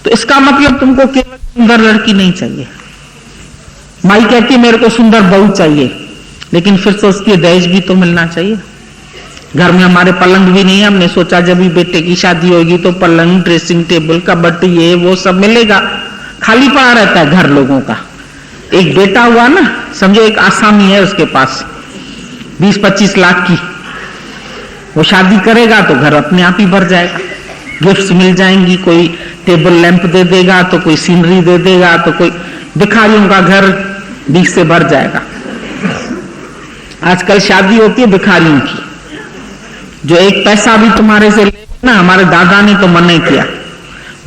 तो इसका मतलब तुमको केवल सुंदर लड़की नहीं चाहिए। माई कहती है मेरे को सुंदर बहू चाहिए, लेकिन फिर सोचती है दहेज भी तो मिलना चाहिए। घर में हमारे पलंग भी नहीं है, हमने सोचा जब भी बेटे की शादी होगी तो पलंग, ड्रेसिंग टेबल, कबर्ड, ये वो सब मिलेगा। खाली पड़ा रहता है घर लोगों का। एक बेटा हुआ ना, समझो एक आसामी है, उसके पास 20-25 लाख की, वो शादी करेगा तो घर अपने आप ही भर जाएगा। गिफ्ट्स मिल जाएंगी, कोई टेबल लैंप दे देगा, तो कोई सीनरी दे देगा, तो कोई भिखारियों का घर 20 से भर जाएगा। आजकल शादी होती है भिखारियों की, जो एक पैसा भी तुम्हारे से ले ना। हमारे दादा ने तो मना किया,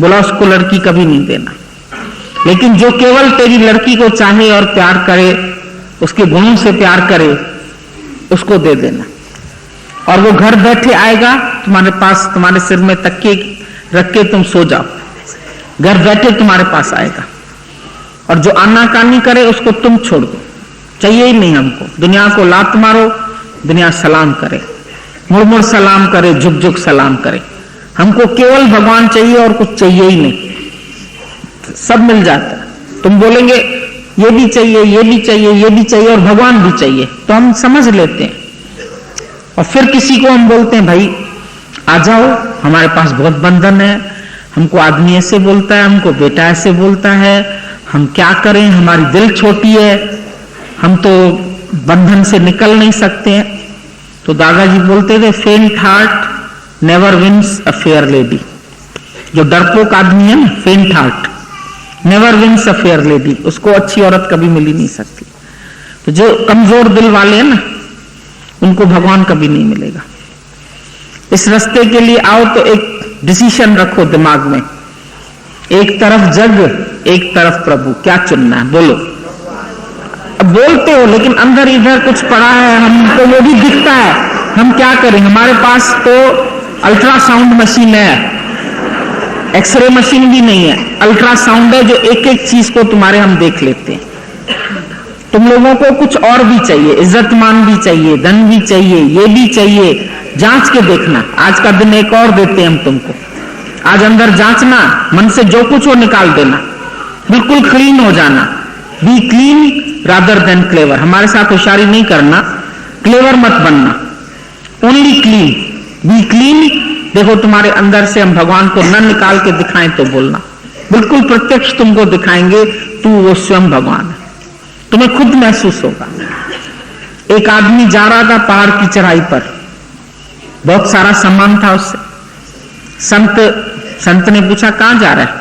बोला उसको लड़की कभी नहीं देना। लेकिन जो केवल तेरी लड़की को चाहे और प्यार करे, उसके गुणों से प्यार करे, उसको दे देना। और वो घर बैठे आएगा तुम्हारे पास, तुम्हारे सिर में तकिए रख के तुम सो जाओ, घर बैठे तुम्हारे पास आएगा। और जो आनाकानी करे उसको तुम छोड़ दो, चाहिए ही नहीं हमको। दुनिया को लात मारो, दुनिया सलाम करे, मुड़ मुड़ सलाम करे, झुक झुक सलाम करे। हमको केवल भगवान चाहिए और कुछ चाहिए ही नहीं, सब मिल जाता है। तुम बोलेंगे ये भी चाहिए, ये भी चाहिए, ये भी चाहिए और भगवान भी चाहिए, तो हम समझ लेते हैं। और फिर किसी को हम बोलते हैं भाई आ जाओ, हमारे पास बहुत बंधन है, हमको आदमी ऐसे बोलता है, हमको बेटा ऐसे बोलता है, हम क्या करें, हमारी दिल छोटी है, हम तो बंधन से निकल नहीं सकते हैं। तो दादाजी बोलते थे faint heart never wins a fair lady. जो डरपोक आदमी है ना, faint heart never wins a fair lady, उसको अच्छी औरत कभी मिल ही नहीं सकती। तो जो कमजोर दिल वाले हैं ना, उनको भगवान कभी नहीं मिलेगा। इस रास्ते के लिए आओ तो एक डिसीजन रखो दिमाग में, एक तरफ जग, एक तरफ प्रभु, क्या चुनना है बोलो। अब बोलते हो लेकिन अंदर इधर कुछ पड़ा है, हमको वो भी दिखता है, हम क्या करें। हमारे पास तो अल्ट्रासाउंड मशीन है, एक्सरे मशीन भी नहीं है, अल्ट्रासाउंड है जो एक एक चीज को तुम्हारे हम देख लेते हैं। तुम लोगों को कुछ और भी चाहिए, इज्जत मान भी चाहिए, धन भी चाहिए, ये भी चाहिए, जांच के देखना। आज का दिन एक और देते हैं हम तुमको, आज अंदर जांचना, मन से जो कुछ हो निकाल देना, बिल्कुल क्लीन हो जाना। B clean rather than clever. हमारे साथ होशियारी नहीं करना, क्लेवर मत बनना, ओनली क्लीन, बी क्लीन। देखो तुम्हारे अंदर से हम भगवान को न निकाल के दिखाएं तो बोलना, बिल्कुल प्रत्यक्ष तुमको दिखाएंगे, तू वो स्वयं भगवान है, तुम्हें खुद महसूस होगा। एक आदमी जा रहा था पहाड़ की चढ़ाई पर, बहुत सारा सामान था उससे। संत ने पूछा कहां जा रहा है?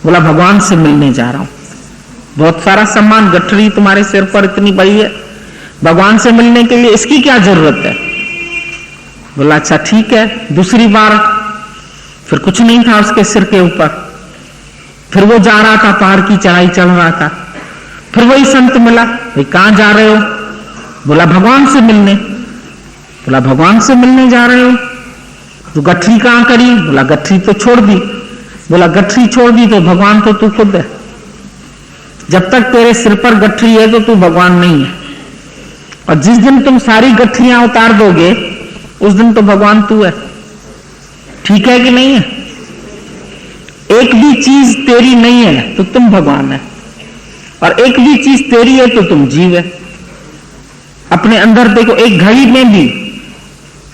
बोला भगवान से मिलने जा रहा हूं। बहुत सारा सामान, गठरी तुम्हारे सिर पर इतनी बड़ी है, भगवान से मिलने के लिए इसकी क्या जरूरत है? बोला अच्छा ठीक है। दूसरी बार फिर कुछ नहीं था उसके सिर के ऊपर, फिर वो जा रहा था, पहाड़ की चढ़ाई चढ़ रहा था, फिर वही संत मिला, भाई कहां जा रहे हो? बोला भगवान से मिलने। बोला भगवान से मिलने जा रहे हो, तो गठरी कहां करी? बोला गठरी तो छोड़ दी। बोला गठरी छोड़ दी तो भगवान तो तू खुद है, जब तक तेरे सिर पर गठरी है तो तू भगवान नहीं है, और जिस दिन तुम सारी गठरियां उतार दोगे उस दिन तो भगवान तू है। ठीक है कि नहीं है? एक भी चीज तेरी नहीं है तो तुम भगवान है, और एक भी चीज तेरी है तो तुम जीव है। अपने अंदर देखो, एक घड़ी में भी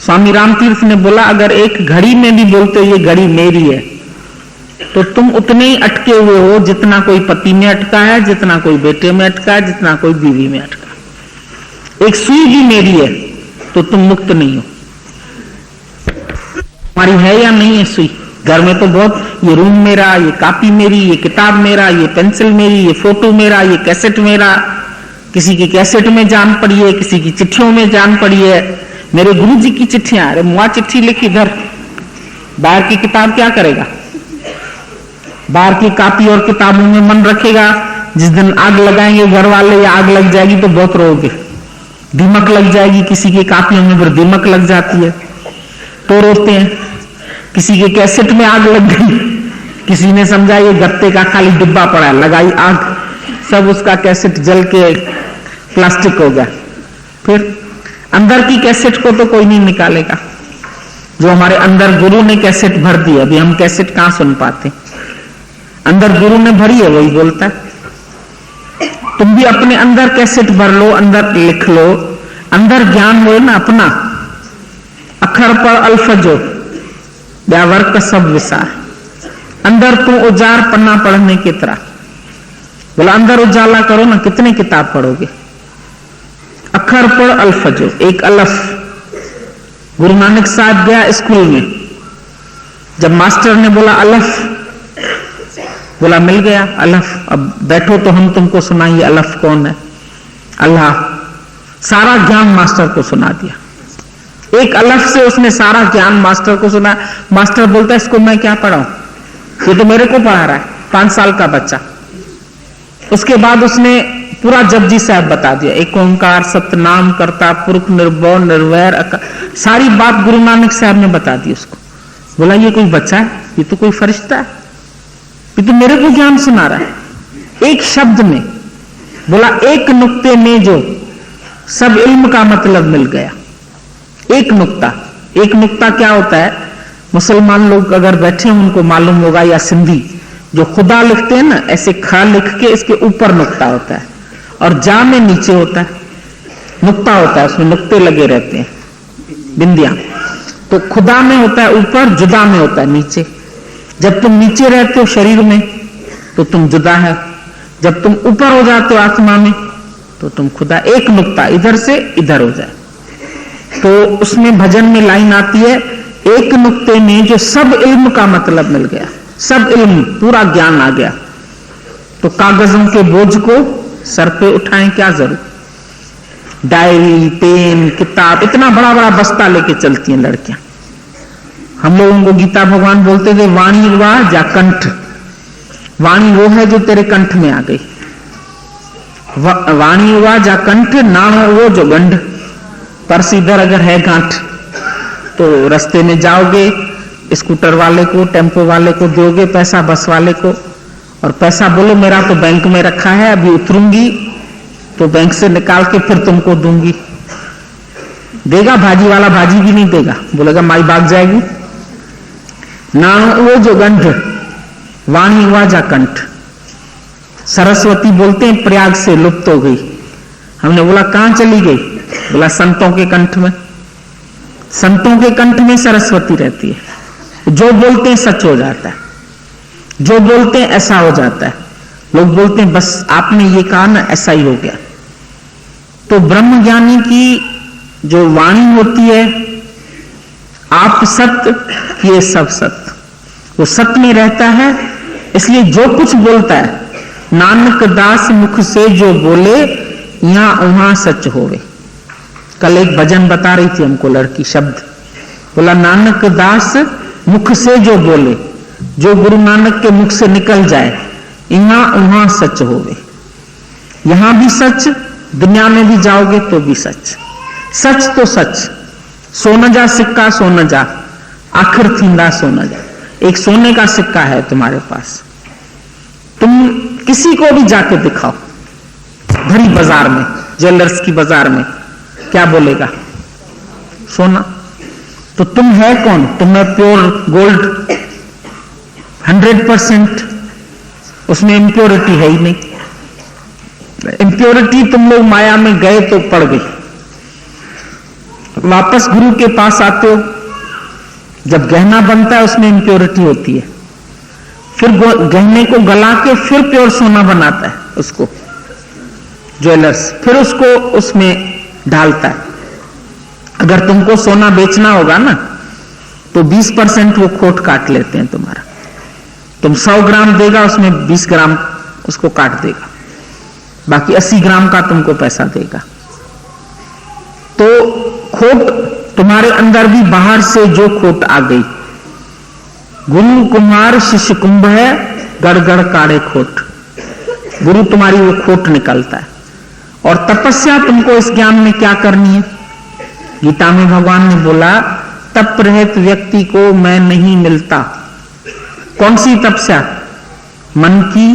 स्वामी रामतीर्थ ने बोला अगर एक घड़ी में भी बोलते ये घड़ी मेरी है, तो तुम उतने ही अटके हुए हो जितना कोई पति में अटका है, जितना कोई बेटे में अटका है, जितना कोई बीवी में अटका। एक सुई भी मेरी है तो तुम मुक्त नहीं हो। हमारी है या नहीं है सुई? घर में तो बहुत, ये रूम मेरा, ये कॉपी मेरी, ये किताब मेरा, ये पेंसिल मेरी, ये फोटो मेरा, ये कैसेट मेरा। किसी की कैसेट में जान पड़ी है, किसी की चिट्ठियों में जान पड़ी है। मेरे गुरुजी की चिट्ठियां, अरे मुआ चिट्ठी लिखी इधर, बाहर की किताब क्या करेगा? बाहर की कॉपी और किताबों में मन रखेगा, जिस दिन आग लगाएंगे घर वाले या आग लग जाएगी तो बहुत रोगे। दीमक लग जाएगी, किसी की कॉपियों में फिर दीमक लग जाती है तो रोते हैं। किसी के कैसेट में आग लग गई, किसी ने समझा ये गत्ते का खाली डिब्बा पड़ा है, लगाई आग, सब उसका कैसेट जल के प्लास्टिक हो गया। फिर अंदर की कैसेट को तो कोई नहीं निकालेगा, जो हमारे अंदर गुरु ने कैसेट भर दी। अभी हम कैसेट कहां सुन पाते? अंदर गुरु ने भरी है, वही बोलता है। तुम भी अपने अंदर कैसेट भर लो, अंदर लिख लो, अंदर ज्ञान हो ना अपना। अखर पर अल्फजो व्यावर का सब विसा, अंदर तुम उजार पन्ना पढ़ने की तरह। बोला अंदर उजाला करो ना, कितने किताब पढ़ोगे। अखर पर अल्फजो, एक अलफ। गुरु नानक साहब गया स्कूल में, जब मास्टर ने बोला अलफ, बोला मिल गया अलफ, अब बैठो तो हम तुमको सुनाइए अलफ कौन है। अल्लाह। सारा ज्ञान मास्टर को सुना दिया, एक अलफ से उसने सारा ज्ञान मास्टर को सुना। मास्टर बोलता है इसको मैं क्या पढ़ाऊं, ये तो मेरे को पढ़ा रहा है, 5 साल का बच्चा। उसके बाद उसने पूरा जपजी साहब बता दिया, एक ओंकार सतनाम करता पुरख निर्भव निर्वैर सारी बात गुरु नानक साहब ने बता दी उसको। बोला ये कोई बच्चा है, ये तो कोई फरिश्ता है, ये तो मेरे को ज्ञान सुना रहा है एक शब्द में। बोला एक नुक्ते में जो सब इल्म का मतलब मिल गया। एक नुक्ता, एक नुक्ता क्या होता है, मुसलमान लोग अगर बैठे उनको मालूम होगा, या सिंधी जो खुदा लिखते हैं ना, ऐसे खा लिख के इसके ऊपर नुक्ता होता है और जा में नीचे होता है, नुक्ता होता है, उसमें नुक्ते लगे रहते हैं, बिंदियां। तो खुदा में होता है ऊपर, जुदा में होता है नीचे। जब तुम नीचे रहते हो शरीर में तो तुम जुदा है, जब तुम ऊपर हो जाते हो आत्मा में तो तुम खुदा। एक नुक्ता इधर से इधर हो जाए तो उसमें भजन में लाइन आती है, एक नुक्ते में जो सब इल्म का मतलब मिल गया, सब इल्म पूरा ज्ञान आ गया। तो कागजों के बोझ को सर पे उठाएं क्या जरूर, डायरी पेन किताब, इतना बड़ा बड़ा बस्ता लेके चलती हैं लड़कियां। हम लोगों को गीता भगवान बोलते थे वाणी वा जा कंठ, वाणी वो है जो तेरे कंठ में आ गई, वाणी वा जा कंठ, ना हो वो जो गंढ। पर्स इधर अगर है गांठ तो रास्ते में जाओगे, स्कूटर वाले को टेम्पो वाले को दोगे पैसा, बस वाले को, और पैसा बोलो मेरा तो बैंक में रखा है, अभी उतरूंगी तो बैंक से निकाल के फिर तुमको दूंगी। देगा भाजी वाला, भाजी भी नहीं देगा, बोलेगा माई भाग जाएगी। ना वो जो गंठ, वाणी हुआ जा कंठ। सरस्वती बोलते हैं प्रयाग से लुप्त हो गई। हमने बोला कहां चली गई, बोला संतों के कंठ में। संतों के कंठ में सरस्वती रहती है, जो बोलते हैं सच हो जाता है, जो बोलते हैं ऐसा हो जाता है। लोग बोलते हैं बस आपने ये कहा ना ऐसा ही हो गया। तो ब्रह्म ज्ञानी की जो वाणी होती है, आप सत्य ये सब सत्य, वो सत्य में रहता है, इसलिए जो कुछ बोलता है नानक दास मुख से जो बोले यहां वहां सच होवे। कल एक भजन बता रही थी हमको लड़की, शब्द बोला नानक दास मुख से जो बोले, जो गुरु नानक के मुख से निकल जाए यहां वहां सच होवे। यहां भी सच, दुनिया में भी जाओगे तो भी सच। सच तो सच, सोन जा सिक्का सोन जा, आखिर थींदा सोन जा। एक सोने का सिक्का है तुम्हारे पास, तुम किसी को भी जाके दिखाओ भरी बाजार में, ज्वेलर्स की बाजार में, क्या बोलेगा सोना। तो तुम है कौन, तुम्हें प्योर गोल्ड 100%, उसमें इंप्योरिटी है ही नहीं। इंप्योरिटी तुम लोग माया में गए तो पड़ गई, वापस गुरु के पास आते हो, जब गहना बनता है उसमें इंप्योरिटी होती है, फिर गहने को गला के फिर प्योर सोना बनाता है उसको ज्वेलर्स, फिर उसको उसमें ढालता है। अगर तुमको सोना बेचना होगा ना तो 20% वो खोट काट लेते हैं तुम्हारा। तुम 100 ग्राम देगा उसमें 20 ग्राम उसको काट देगा, बाकी 80 ग्राम का तुमको पैसा देगा। तो खोट तुम्हारे अंदर भी बाहर से जो खोट आ गई, गुरु कुमार शिष्य कुंभ है गड़गड़ काड़े खोट, गुरु तुम्हारी वो खोट निकलता है। और तपस्या तुमको इस ज्ञान में क्या करनी है, गीता में भगवान ने बोला तप रहित व्यक्ति को मैं नहीं मिलता। कौन सी तपस्या, मन की,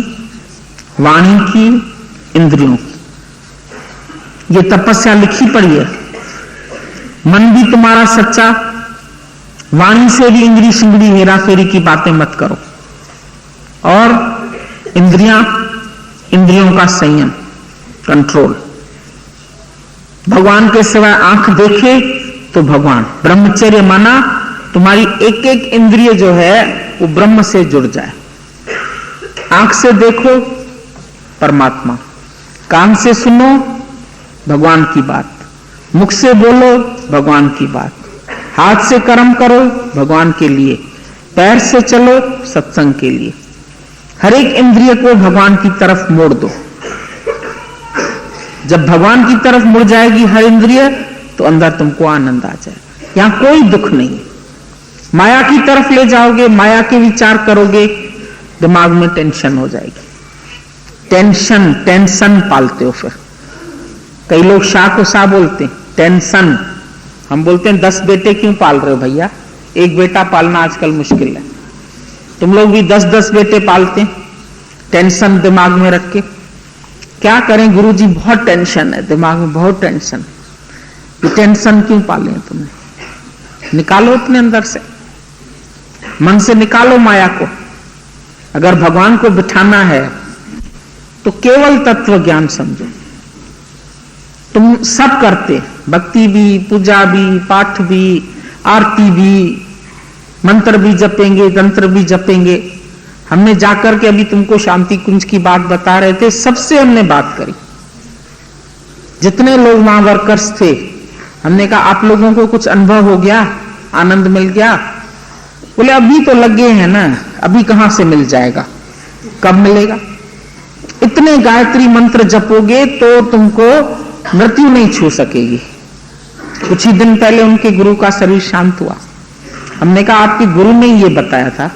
वाणी की, इंद्रियों की, ये तपस्या लिखी पड़ी है। मन भी तुम्हारा सच्चा, वाणी से भी इंद्री सिंगड़ी हेरा फेरी की बातें मत करो, और इंद्रियों का संयम, कंट्रोल। भगवान के सिवाय आंख देखे तो भगवान। ब्रह्मचर्य माना तुम्हारी एक एक इंद्रिय जो है वो ब्रह्म से जुड़ जाए। आंख से देखो परमात्मा, कान से सुनो भगवान की बात, मुख से बोलो भगवान की बात, हाथ से कर्म करो भगवान के लिए, पैर से चलो सत्संग के लिए। हर एक इंद्रिय को भगवान की तरफ मोड़ दो। जब भगवान की तरफ मुड़ जाएगी हर इंद्रिय तो अंदर तुमको आनंद आ जाएगा। यहां कोई दुख नहीं। माया की तरफ ले जाओगे, माया के विचार करोगे, दिमाग में टेंशन हो जाएगी। टेंशन पालते हो। फिर कई लोग शाह को शाह बोलते हैं, टेंशन। हम बोलते हैं 10 बेटे क्यों पाल रहे हो भैया, एक बेटा पालना आजकल मुश्किल है। तुम लोग भी 10-10 बेटे पालते हैं, टेंशन दिमाग में रख के। क्या करें गुरुजी, बहुत टेंशन है दिमाग में, बहुत टेंशन। ये टेंशन क्यों पाले तुमने? निकालो अपने अंदर से, मन से निकालो माया को। अगर भगवान को बिठाना है तो केवल तत्व ज्ञान समझो। तुम सब करते, भक्ति भी, पूजा भी, पाठ भी, आरती भी, मंत्र भी जपेंगे, तंत्र भी जपेंगे। हमने जाकर के अभी तुमको शांति कुंज की बात बता रहे थे, सबसे हमने बात करी। जितने लोग वहां वर्कर्स थे, हमने कहा आप लोगों को कुछ अनुभव हो गया, आनंद मिल गया? बोले अभी तो लगे हैं ना, अभी कहां से मिल जाएगा, कब मिलेगा? इतने गायत्री मंत्र जपोगे तो तुमको मृत्यु नहीं छू सकेगी। कुछ ही दिन पहले उनके गुरु का शरीर शांत हुआ। हमने कहा आपके गुरु ने ये बताया था,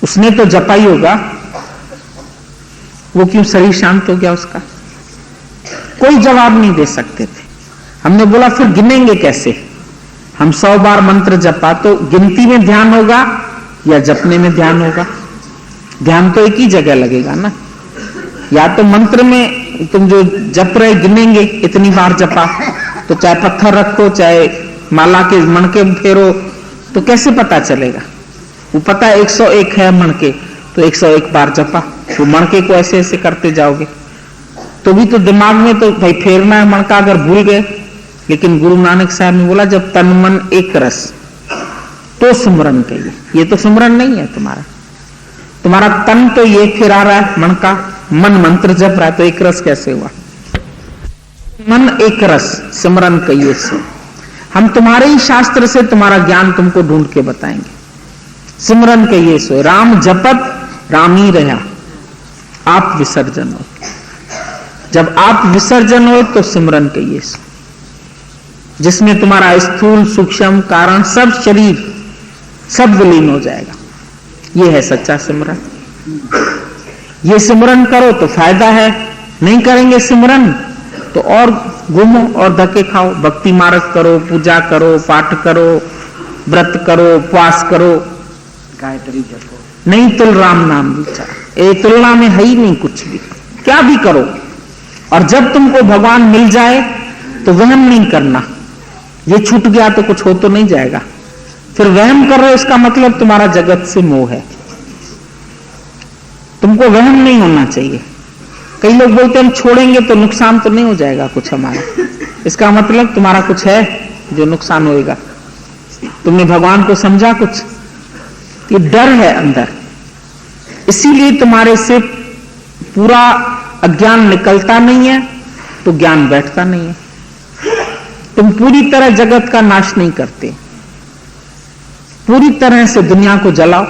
उसने तो जपा ही होगा, वो क्यों शरीर शांत हो गया उसका? कोई जवाब नहीं दे सकते थे। हमने बोला फिर गिनेंगे कैसे? हम 100 बार मंत्र जपा तो गिनती में ध्यान होगा या जपने में ध्यान होगा? ध्यान तो एक ही जगह लगेगा ना। या तो मंत्र में तुम जो जप रहे गिनेंगे, इतनी बार जपा, तो चाहे पत्थर रखो चाहे माला के मणके फेरो, तो कैसे पता चलेगा? वो पता है 101 है मणके, तो 101 बार जपा। वो मणके को ऐसे ऐसे करते जाओगे तो भी तो दिमाग में तो भाई फेरना है मणका, अगर भूल गए। लेकिन गुरु नानक साहब ने बोला जब तन मन एक रस तो सुमरन कहिए। ये तो सुमरन नहीं है तुम्हारा तन तो ये फिरा रहा है मणका, मन मंत्र जप रहा है, तो एक रस कैसे हुआ? मन एक रस, सिमरन कहिए से। हम तुम्हारे ही शास्त्र से तुम्हारा ज्ञान तुमको ढूंढ के बताएंगे। सिमरन कहिए सो, राम जपत राम ही रहा, आप विसर्जन हो। जब आप विसर्जन हो तो सिमरन कहिए सो, जिसमें तुम्हारा स्थूल सूक्ष्म कारण सब शरीर सब विलीन हो जाएगा। ये है सच्चा सिमरन। ये सिमरन करो तो फायदा है, नहीं करेंगे सिमरन तो और घूमो और धक्के खाओ। भक्ति मार्ग करो, पूजा करो, पाठ करो, व्रत करो, उपवास करो, गायत्री जपो, नहीं तुल राम नाम विचार। ये तुलना में है ही नहीं कुछ भी, क्या भी करो। और जब तुमको भगवान मिल जाए तो वहम नहीं करना, ये छूट गया तो कुछ हो तो नहीं जाएगा। फिर वहम कर रहे हो इसका मतलब तुम्हारा जगत से मोह है। तुमको वहम नहीं होना चाहिए। कई लोग बोलते हैं हम छोड़ेंगे तो नुकसान तो नहीं हो जाएगा कुछ हमारा, इसका मतलब तुम्हारा कुछ है जो नुकसान होएगा। तुमने भगवान को समझा कुछ, ये डर है अंदर, इसीलिए तुम्हारे से पूरा अज्ञान निकलता नहीं है तो ज्ञान बैठता नहीं है। तुम पूरी तरह जगत का नाश नहीं करते, पूरी तरह से दुनिया को जलाओ,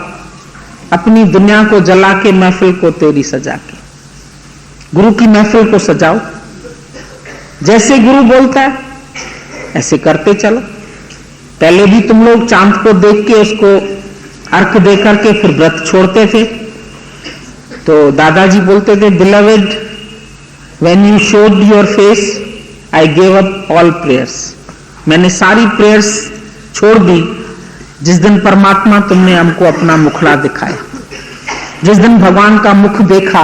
अपनी दुनिया को जला के महफिल को तेरी सजा के, गुरु की महफिल को सजाओ। जैसे गुरु बोलता है ऐसे करते चलो। पहले भी तुम लोग चांद को देख के उसको अर्घ दे करके फिर व्रत छोड़ते थे। तो दादाजी बोलते थे, beloved when you showed your face I gave up all prayers. मैंने सारी प्रेयर्स छोड़ दी जिस दिन परमात्मा तुमने हमको अपना मुखड़ा दिखाया। जिस दिन भगवान का मुख देखा,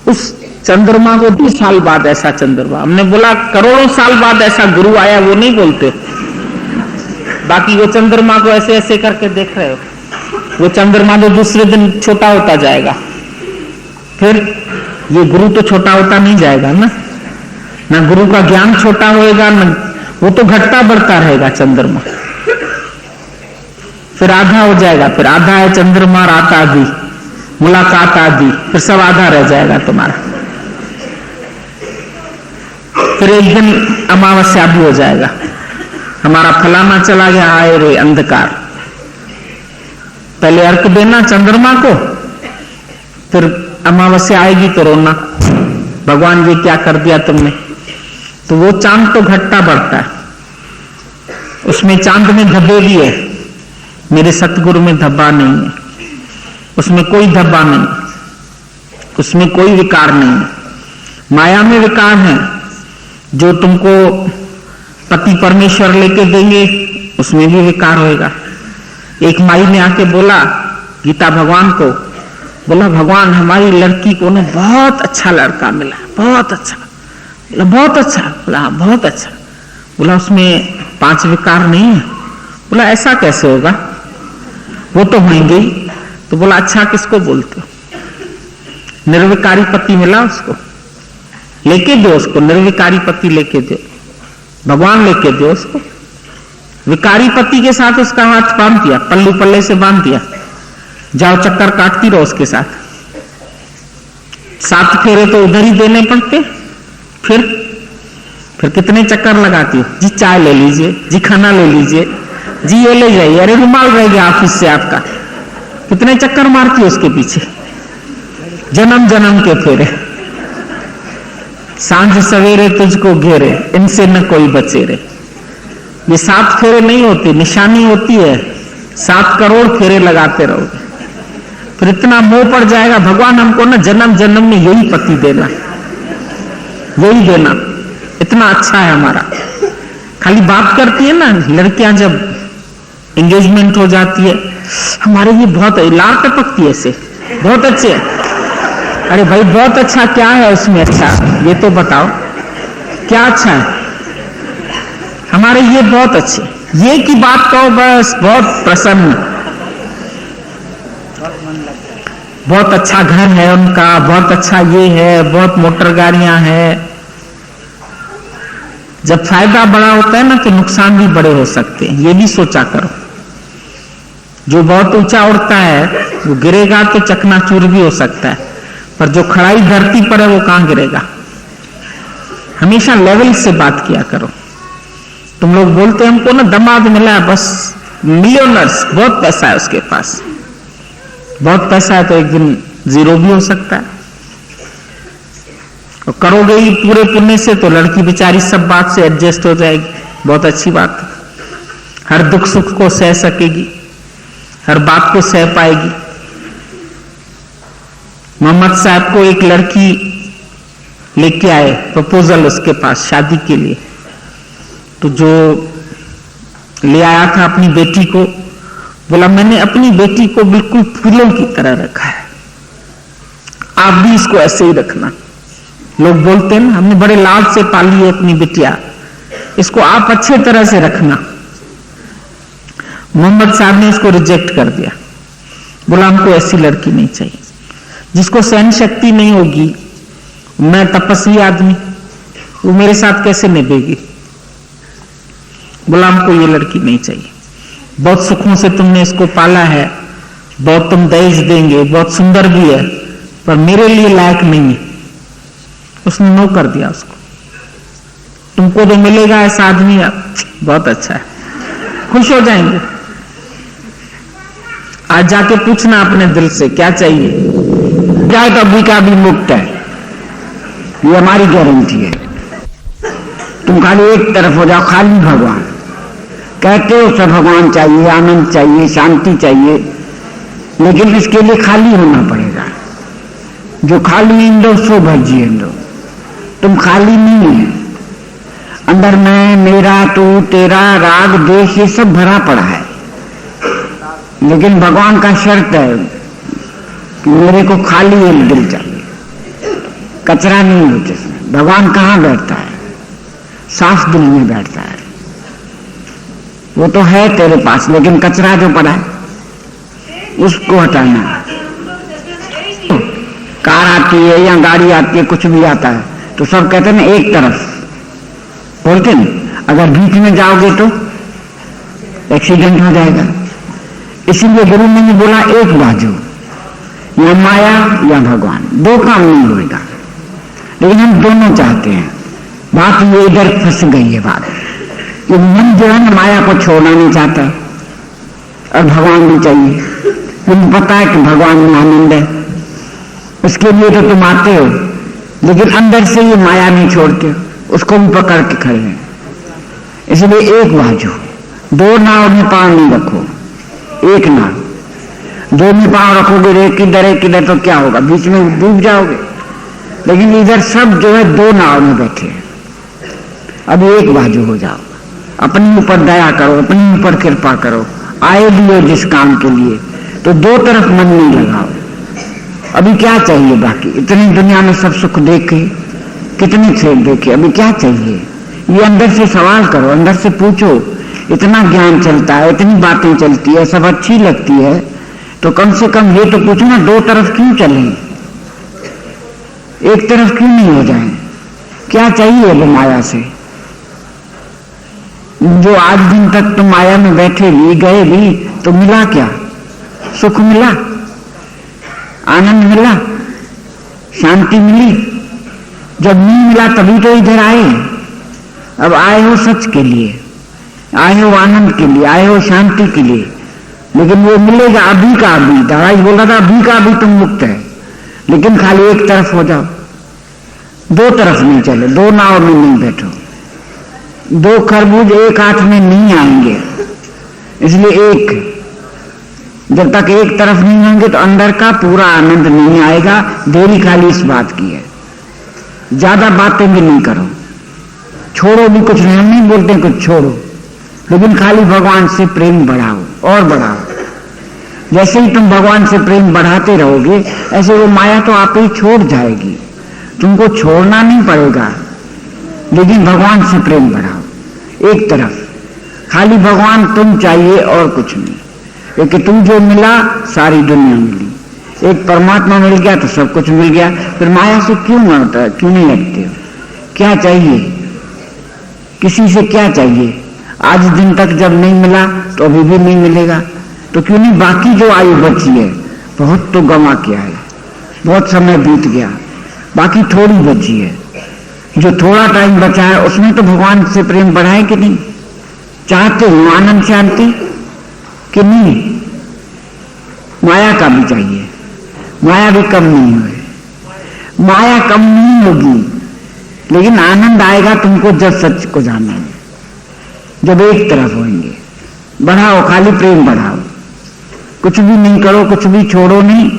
उस चंद्रमा को 2 साल बाद ऐसा चंद्रमा, हमने बोला करोड़ों साल बाद ऐसा गुरु आया, वो नहीं बोलते। बाकी वो चंद्रमा को ऐसे ऐसे करके देख रहे हो, वो चंद्रमा तो दूसरे दिन छोटा होता जाएगा। फिर ये गुरु तो छोटा होता नहीं जाएगा ना गुरु का ज्ञान छोटा होएगा न, वो तो घटता बढ़ता रहेगा चंद्रमा। फिर आधा हो जाएगा, फिर आधा है चंद्रमा, रात आदि, मुलाकात आदि, फिर सब आधा रह जाएगा तुम्हारा। फिर एक दिन अमावस्या भी हो जाएगा, हमारा फलाना चला गया, आए रे अंधकार। पहले अर्क देना चंद्रमा को, फिर अमावस्या आएगी तो रोना, भगवान ये क्या कर दिया तुमने। तो वो चांद तो घटता बढ़ता है, उसमें चांद में धब्बे भी है, मेरे सतगुरु में धब्बा नहीं है, उसमें कोई धब्बा नहीं, उसमें कोई विकार नहीं है। माया में विकार है, जो तुमको पति परमेश्वर लेके देंगे उसमें भी विकार होएगा। एक माई ने आके बोला गीता भगवान को, बोला भगवान हमारी लड़की को ना बहुत अच्छा लड़का मिला, बहुत अच्छा। बोला बहुत अच्छा? बोला बहुत अच्छा। बोला उसमें 5 विकार नहीं है? बोला ऐसा कैसे होगा, वो तो होंगे ही। तो बोला अच्छा किसको बोलते हो? निर्विकारी पति मिला उसको, लेके दो उसको, निर्विकारी पति लेके दो, भगवान लेके दो उसको। विकारी पति के साथ उसका हाथ बांध दिया, पल्लू पल्ले से बांध दिया, जाओ चक्कर काटती रहो उसके साथ। 7 फेरे तो उधर ही देने पड़ते। फिर कितने चक्कर लगाती हो? जी चाय ले लीजिए, जी खाना ले लीजिए, जी ये ले जाइए, अरे रुमाल रह गया ऑफिस से आपका। कितने चक्कर मारती हो उसके पीछे? जन्म जन्म के फेरे, सांझ सवेरे तुझको घेरे, इनसे न कोई बचे रे। ये 7 फेरे नहीं होती, निशानी होती है। 7 करोड़ फेरे लगाते रहोगे, फिर इतना मोह पड़ जाएगा, भगवान हमको ना जन्म जन्म में यही पति देना, यही देना, इतना अच्छा है हमारा। खाली बात करती है ना लड़कियां, जब एंगेजमेंट हो जाती है, हमारे ये बहुत लार टपकती है से, बहुत अच्छे। अरे भाई बहुत अच्छा क्या है उसमें अच्छा, ये तो बताओ क्या अच्छा है? हमारे ये बहुत अच्छे, ये की बात कहो बस, बहुत प्रसन्न, बहुत अच्छा घर है उनका, बहुत अच्छा ये है, बहुत मोटर गाड़ियां हैं। जब फायदा बड़ा होता है ना तो नुकसान भी बड़े हो सकते हैं, ये भी सोचा करो। जो बहुत ऊंचा उड़ता है वो गिरेगा तो चकनाचूर भी हो सकता है, पर जो खड़ाई धरती पर है वो कहां गिरेगा। हमेशा लेवल से बात किया करो। तुम लोग बोलते हमको ना दामाद मिला है, बस मिलियनर्स, बहुत पैसा है उसके पास, बहुत पैसा है, तो एक दिन जीरो भी हो सकता है। और करोगे ही पूरे पुण्य से तो लड़की बेचारी सब बात से एडजस्ट हो जाएगी, बहुत अच्छी बात है। हर दुख सुख को सह सकेगी, हर बात को सह पाएगी। मोहम्मद साहब को एक लड़की लेके आए, प्रपोजल उसके पास शादी के लिए, तो जो ले आया था अपनी बेटी को, बोला मैंने अपनी बेटी को बिल्कुल फूलों की तरह रखा है, आप भी इसको ऐसे ही रखना। लोग बोलते हैं ना हमने बड़े लाड से पाली है अपनी बिटिया, इसको आप अच्छे तरह से रखना। मोहम्मद साहब ने इसको रिजेक्ट कर दिया, बोला हमको ऐसी लड़की नहीं चाहिए, जिसको सहन शक्ति नहीं होगी। मैं तपस्वी आदमी, वो मेरे साथ कैसे निभेगी। बोला हमको ये लड़की नहीं चाहिए, बहुत सुखों से तुमने इसको पाला है, बहुत तुम दहेज देंगे, बहुत सुंदर भी है, पर मेरे लिए लायक नहीं है। उसने नो कर दिया उसको। तुमको जो मिलेगा ऐसा आदमी बहुत अच्छा है, खुश हो जाएंगे। आज जाके पूछना अपने दिल से क्या चाहिए, जाए तो अभी का भी मुक्त है, ये हमारी गारंटी है। तुम खाली एक तरफ हो जाओ, खाली भगवान कहते हो, सब भगवान चाहिए, आनंद चाहिए, शांति चाहिए, लेकिन इसके लिए खाली होना पड़ेगा। जो खाली इंदो सो भजिए इंदो, तुम खाली नहीं है, अंदर मैं, मेरा, तू, तेरा, राग, द्वेष, ये सब भरा पड़ा है। लेकिन भगवान का शर्त है कि मेरे को खाली एक दिल चाहिए, कचरा नहीं हो जिसमें। भगवान कहाँ बैठता है? साफ दिल में बैठता है। वो तो है तेरे पास, लेकिन कचरा जो पड़ा है उसको हटाना। कार आती है या गाड़ी आती है, कुछ भी आता है तो सब कहते हैं ना एक तरफ बोलते हैं, अगर बीच में जाओगे तो एक्सीडेंट हो जाएगा। इसीलिए गुरु ने भी बोला एक बाजू, या माया या भगवान, दो काम नहीं होगा। लेकिन हम दोनों चाहते हैं। बात ये इधर फंस गई है बात, ये मन जो है ना माया को छोड़ना नहीं चाहता और भगवान भी चाहिए। तुम पता है कि भगवान में आनंद है, उसके लिए तो तुम आते हो, लेकिन अंदर से ये माया नहीं छोड़ते हो, उसको भी पकड़ के खड़े हैं। इसलिए एक बाजू, दो नाव में पांव नहीं रखो, एक नाव। दो में पांव रखोगे एक किधर तो क्या होगा, बीच में डूब जाओगे। लेकिन इधर सब जो है दो नाव में बैठे हैं। अब एक बाजू हो जाओ, अपने ऊपर दया करो, अपने ऊपर कृपा करो। आए भी हो जिस काम के लिए तो दो तरफ मन नहीं लगाओ। अभी क्या चाहिए बाकी, इतनी दुनिया में सब सुख देखे, कितने खेल देखे, अभी क्या चाहिए? ये अंदर से सवाल करो, अंदर से पूछो। इतना ज्ञान चलता है, इतनी बातें चलती है, सब अच्छी लगती है, तो कम से कम ये तो पूछो ना, दो तरफ क्यों चलें, एक तरफ क्यों नहीं हो जाए? क्या चाहिए वो माया से? जो आज दिन तक तुम माया में बैठे भी गए भी तो मिला क्या? सुख मिला, आनंद मिला, शांति मिली? जब नहीं मिला तभी तो इधर आए। अब आए हो सच के लिए, आए हो आनंद के लिए, आए हो शांति के लिए, लेकिन वो मिलेगा अभी का अभी। दवाई बोल रहा था अभी का अभी तुम मुक्त है, लेकिन खाली एक तरफ हो जाओ, दो तरफ नहीं चलो, दो नाव में नहीं बैठो। दो खरबूज एक हाथ में नहीं आएंगे, इसलिए एक, जब तक एक तरफ नहीं होंगे तो अंदर का पूरा आनंद नहीं आएगा। देरी खाली इस बात की है, ज्यादा बातें भी नहीं करो, छोड़ो भी कुछ नहीं, हम नहीं बोलते कुछ छोड़ो, लेकिन खाली भगवान से प्रेम बढ़ाओ और बढ़ाओ। जैसे ही तुम भगवान से प्रेम बढ़ाते रहोगे, ऐसे वो माया तो आप ही छोड़ जाएगी, तुमको छोड़ना नहीं पड़ेगा, लेकिन भगवान से प्रेम बढ़ाओ। एक तरफ खाली भगवान तुम चाहिए और कुछ नहीं, क्योंकि तुम जो मिला सारी दुनिया मिली। एक परमात्मा मिल गया तो सब कुछ मिल गया, फिर माया से क्यों मरता, क्यों नहीं लगते हो? क्या चाहिए? किसी से क्या चाहिए? आज दिन तक जब नहीं मिला तो अभी भी नहीं मिलेगा, तो क्यों नहीं बाकी जो आयु बची है, बहुत तो गंवा किया है, बहुत समय बीत गया, बाकी थोड़ी बची है, जो थोड़ा टाइम बचा है उसमें तो भगवान से प्रेम बढ़ाए कि नहीं? चाहते हो आनंद शांति कि नहीं? माया का भी चाहिए, माया भी कम नहीं हुए, माया कम नहीं होगी, लेकिन आनंद आएगा तुमको जब सच को जानेंगे, जब एक तरफ होंगे। बढ़ाओ, खाली प्रेम बढ़ाओ, कुछ भी नहीं करो, कुछ भी छोड़ो नहीं,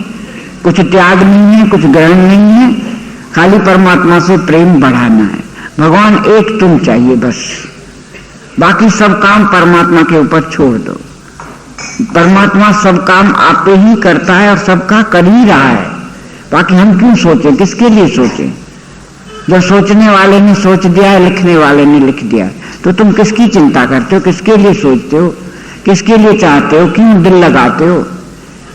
कुछ त्याग नहीं है, कुछ ग्रहण नहीं है, खाली परमात्मा से प्रेम बढ़ाना है। भगवान एक तुम चाहिए बस, बाकी सब काम परमात्मा के ऊपर छोड़ दो। परमात्मा सब काम आप ही करता है और सबका कर ही रहा है, बाकी हम क्यों सोचें, किसके लिए सोचें? जब सोचने वाले ने सोच दिया है, लिखने वाले ने लिख दिया, तो तुम किसकी चिंता करते हो, किसके लिए सोचते हो, किसके लिए चाहते हो, क्यों दिल लगाते हो?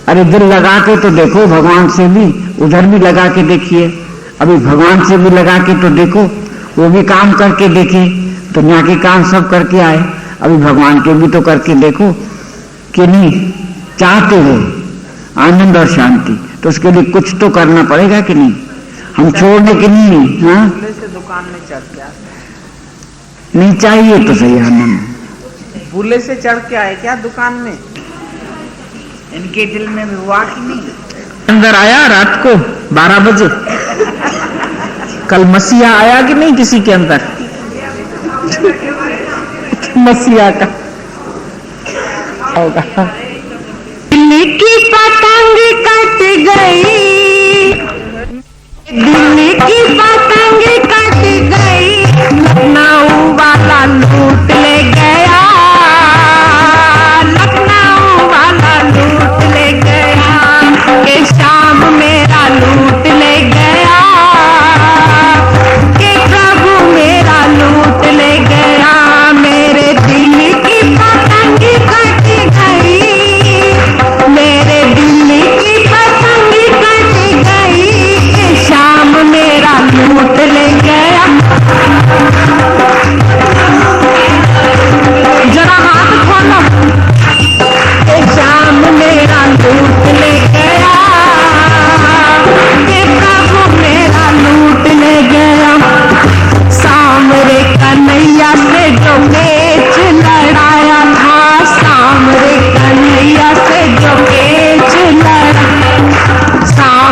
अरे दिल लगा के तो देखो, भगवान से भी, उधर भी लगा के देखिए, अभी भगवान से भी लगा के तो देखो, वो भी काम करके देखे, दुनिया के काम सब करके आए, अभी भगवान के भी तो करके देखो कि नहीं? चाहते हो आनंद और शांति, तो उसके लिए कुछ तो करना पड़ेगा कि नहीं? हम छोड़ने के नहीं, हाँ से दुकान में चढ़ के आते नहीं चाहिए तो सही आनंद। बुले से चढ़ के आए क्या दुकान में? इनके दिल में भी हुआ कि नहीं? अंदर आया रात को 12 बजे, कल मसीहा आया कि नहीं किसी के अंदर? मसीहा का होगा। दिल की पतंग कट गई, दिल की पतंग कट गई, लखनऊ वाला लूट ले गया, लखनऊ वाला लूट ले गया, के शाम मेरा लूट ले गया, के प्रभु मेरा लूट ले गया। मेरे दिल की पतंग कट गई, मेरे दिल की पतंग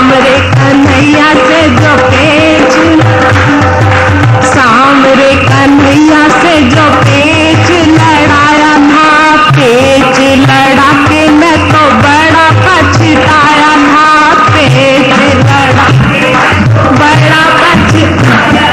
शाम रे कन्हैया से जो पेच, शाम रे कन्हैया से जो पेच लड़ाया था, पेच लड़ा के मैं तो बड़ा पछताया था, पेच लड़ा के बड़ा पछताया।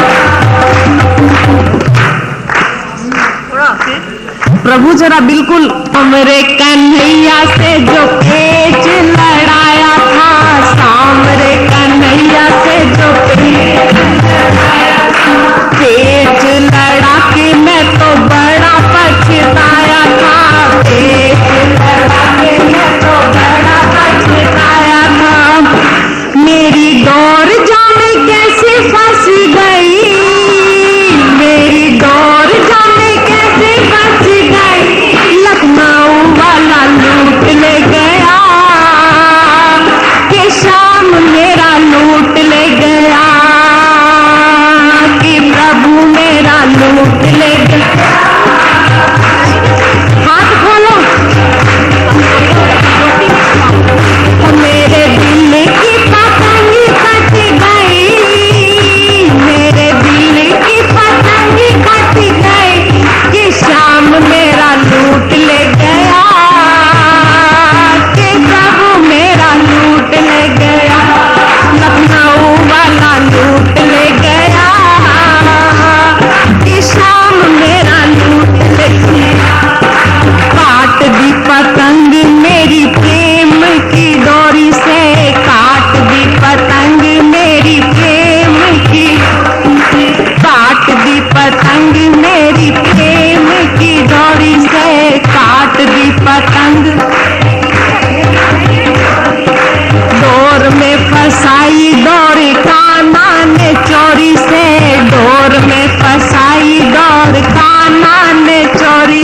प्रभु जरा बिल्कुल। हमरे कन्हैया से जो पेच लड़ाया था, सामरे कन्हैया से जो पेच लड़ा के मैं तो बड़ा पछताया था, पेच लड़ा के मैं तो बड़ा पछताया था। मेरी डोर जाने कैसे फंस गई, मेरी डोर जाने कैसे फंस गई, लखनऊ वाला लूट ले गया, कि शाम मेरा लूट ले गया, कि प्रभु मेरा लूट ले गया। हाथ खोलो। मेरे दिल की पतंग कट गई, मेरे दिल की पतंग कट गई, कि शाम मेरा लूट ले गया, कि प्रभु मेरा लूट ले गया, लखनऊ वाला लूट ले गया, कि शाम मेरा लूट ले गया। काट दी पतंग मेरी प्रेम की डोरी से, काट दी पतंग मेरी प्रेम की, काट दी पतंग मेरी प्रेम की डोरी से, काट दी पतंग डोर में फसाई, डोर कान्हा ने चोरी से, डोर में फसाई, डोर कान्हा ने चोरी,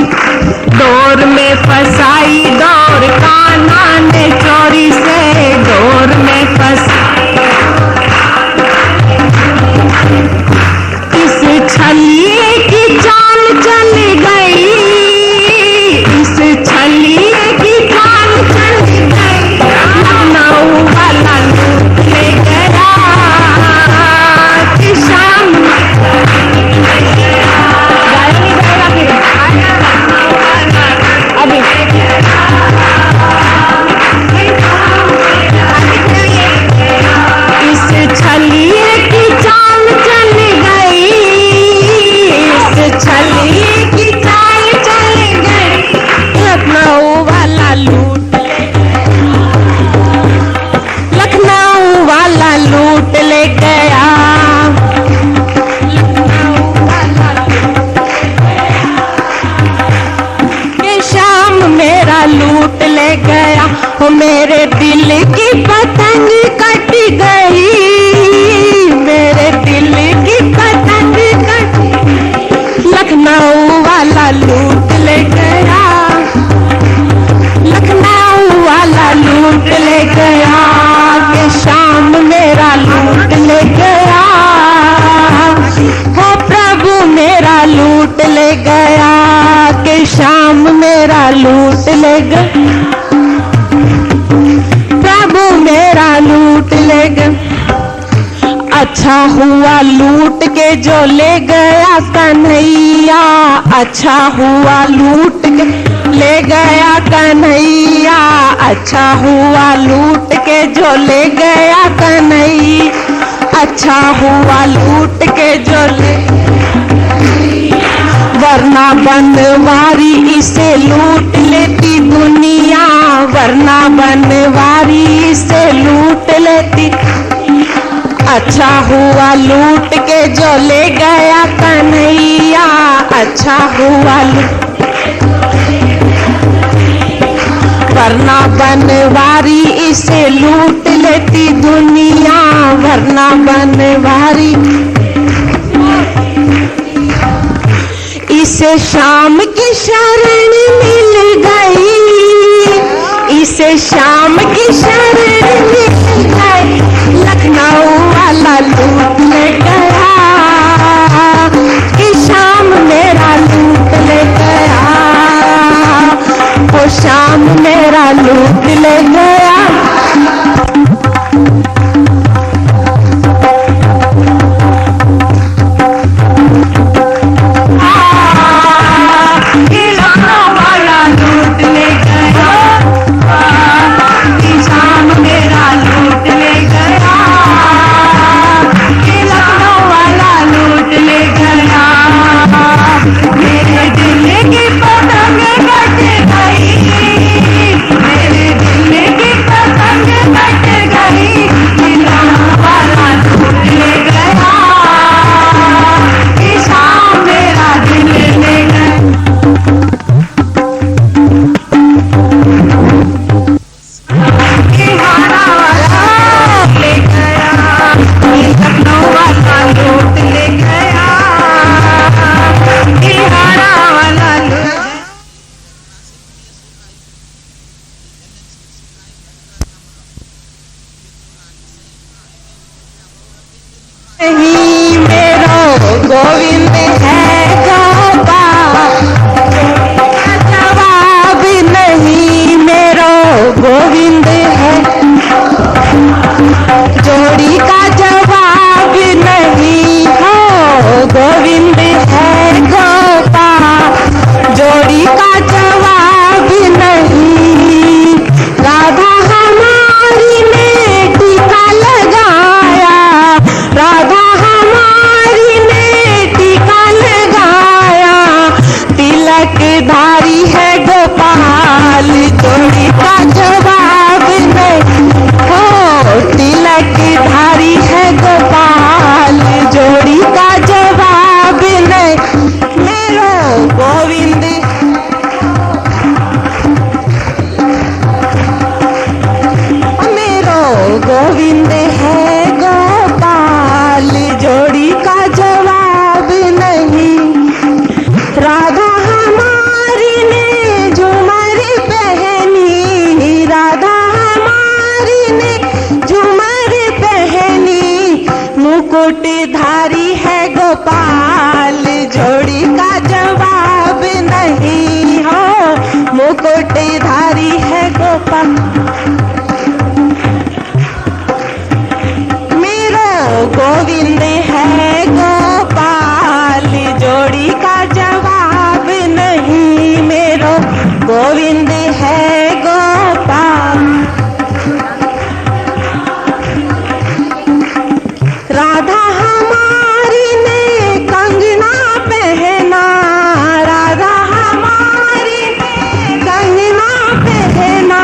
डोर में फसाई, डोर कान्हा ने चोरी से, डोर में फसाई। इस छलिए की जान चल गई, इस छलिए की जान चल गई, लखनऊ वाला लूट ले गया, कि शाम अभी इस छलिए की चाल चल गई, इस छलिए की चाल चल गई, लखनऊ वाला लूट ले गया, लखनऊ वाला लूट ले गया, लखनऊ वाला कि शाम मेरा लूट ले गया। हो मेरे दिल की पतंग कट गई, मेरे दिल की पतंग कट, लखनऊ वाला लूट ले गया, लखनऊ वाला लूट ले गया, कि शाम मेरा लूट ले गया, हो प्रभु मेरा लूट ले गया, कि शाम मेरा लूट ले गया, प्रभु मेरा लूट ले गया। अच्छा हुआ लूट के जो ले गया कन्हैया, अच्छा हुआ लूट के ले गया कन्हैया, अच्छा हुआ लूट के जो ले गया कन्हैया, अच्छा हुआ लूट के जो ले, वरना बनवारी इसे लूट लेती दुनिया, वरना बनवारी इसे लूट लेती। अच्छा हुआ लूट के जो ले गया कन्हैया, अच्छा हुआ वरना बनवारी इसे लूट लेती दुनिया, वरना बनवारी इसे शाम की शरण मिल गई, इसे शाम की शरण मिल गई, लखनऊ वाला लूट ले गया, कि शाम मेरा लूट ले गया, वो शाम मेरा लूट ले गया। गोविंद है गोपाल जोड़ी का जवाब नहीं। राधा हमारी ने झूमर पहनी, राधा हमारी ने झूमर पहनी, मुकुटधारी है गोपाल जोड़ी का जवाब नहीं। हो मुकुटधारी है गोपाल, मेरा गोविंद है गोपाल जोड़ी का जवाब नहीं। मेरा गोविंद है गोपाल। राधा हमारी ने कंगना पहना, राधा हमारी ने कंगना पहना,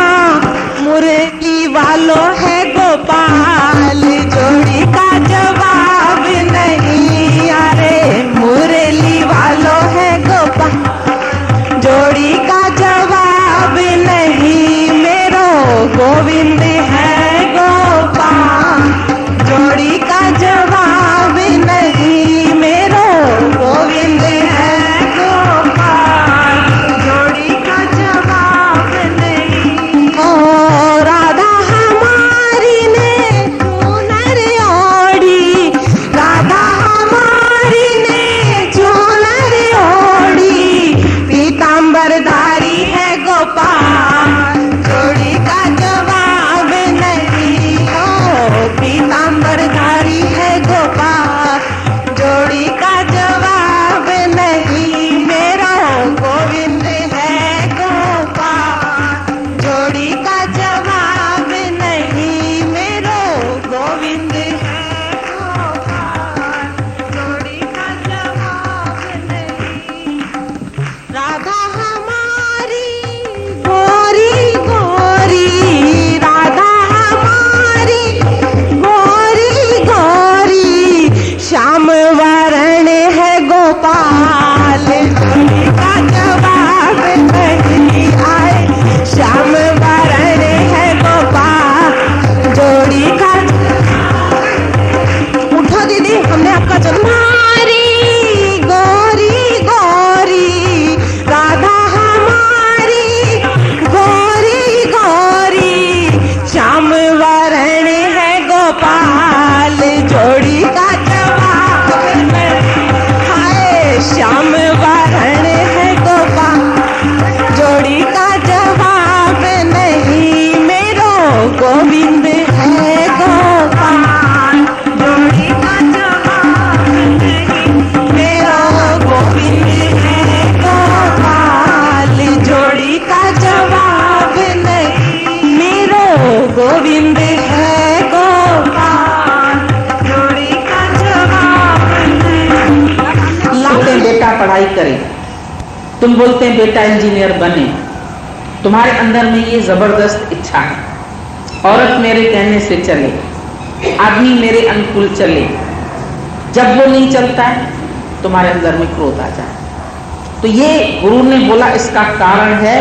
मुरली वालों है गोपाल जोड़ी का जवाब नहीं। अरे मुरली वालों है गोपाल जोड़ी का जवाब नहीं। मेरो गोविंद है गोपाल जोड़ी का जवाब नहीं। मेरो गोविंद है गोपाल जोड़ी का जवाब नहीं। ओ राधा हमारी ने चूनर ओढ़ी, राधा हमारी ने चूनर ओढ़ी, पीतांबरधारी है गोपाल जोड़ी का जवाब नहीं। ओ पीतांबरधारी है गोपाल जोड़ी का जवाब नहीं। मेरा गोविंद है गोपाल जोड़ी का जवाब नहीं। मेरा गोविंद है गोपाल जोड़ी का जवाब नहीं। राधा हमारी गोरी गोरी, राधा हमारी गोरी गोरी, श्याम वरण है गोपाल जोड़ी का जवाब नहीं। आए श्याम वरण है गोपाल जोड़ी का। उठो दीदी, हमने आपका जन्म। हमारी गोरी गोरी, राधा हमारी गोरी गोरी, श्याम वरण है गोपाल जोड़ी का जवाब नहीं। हाय श्याम वरण है गोपाल जोड़ी का जवाब नहीं। मेरो गोविंद है गोपाल जोड़ी का जवाब नहीं। मेरो गोविंद है गोपाल जोड़ी का जवाब नहीं। मेरो गोविंद है गोपाल जोड़ी का जवाब नहीं। बोलते हैं बेटा पढ़ाई करे, तुम बोलते हैं बेटा इंजीनियर बने। तुम्हारे अंदर में ये जबरदस्त इच्छा है, औरत मेरे कहने से चले, आदमी मेरे अनुकूल चले। जब वो नहीं चलता है तुम्हारे अंदर में क्रोध आ जाए। तो ये गुरु ने बोला इसका कारण है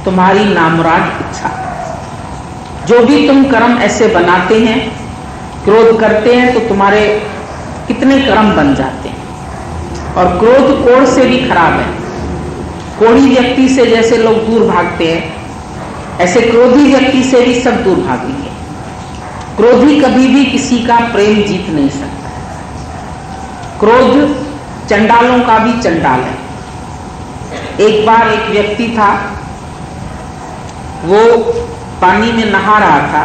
तुम्हारी नामुराद इच्छा। जो भी तुम कर्म ऐसे बनाते हैं, क्रोध करते हैं, तो तुम्हारे कितने कर्म बन जाते हैं। और क्रोध कोढ़ से भी खराब है। कोढ़ी व्यक्ति से जैसे लोग दूर भागते हैं, ऐसे क्रोधी व्यक्ति से भी सब दूर भागेंगे। क्रोधी कभी भी किसी का प्रेम जीत नहीं सकता। क्रोध चंडालों का भी चंडाल है। एक बार एक व्यक्ति था, वो पानी में नहा रहा था।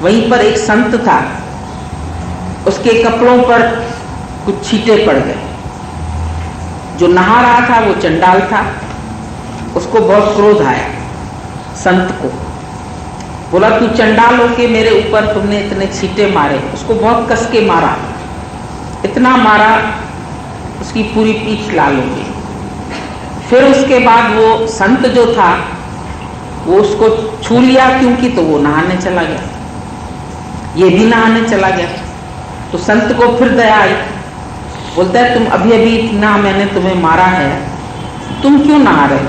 वहीं पर एक संत था, उसके कपड़ों पर कुछ छींटे पड़ गए। जो नहा रहा था वो चंडाल था, उसको बहुत क्रोध आया। संत को बोला, तू चंडाल होके मेरे ऊपर तुमने इतने छींटे मारे। उसको बहुत कस के मारा, इतना मारा उसकी पूरी पीठ लाल हो गई। फिर उसके बाद वो संत जो था वो उसको छू लिया, क्योंकि तो वो नहाने चला गया, ये भी नहाने चला गया। तो संत को फिर दया आई, बोलता है तुम अभी अभी इतना मैंने तुम्हें मारा है, तुम क्यों नहा रहे?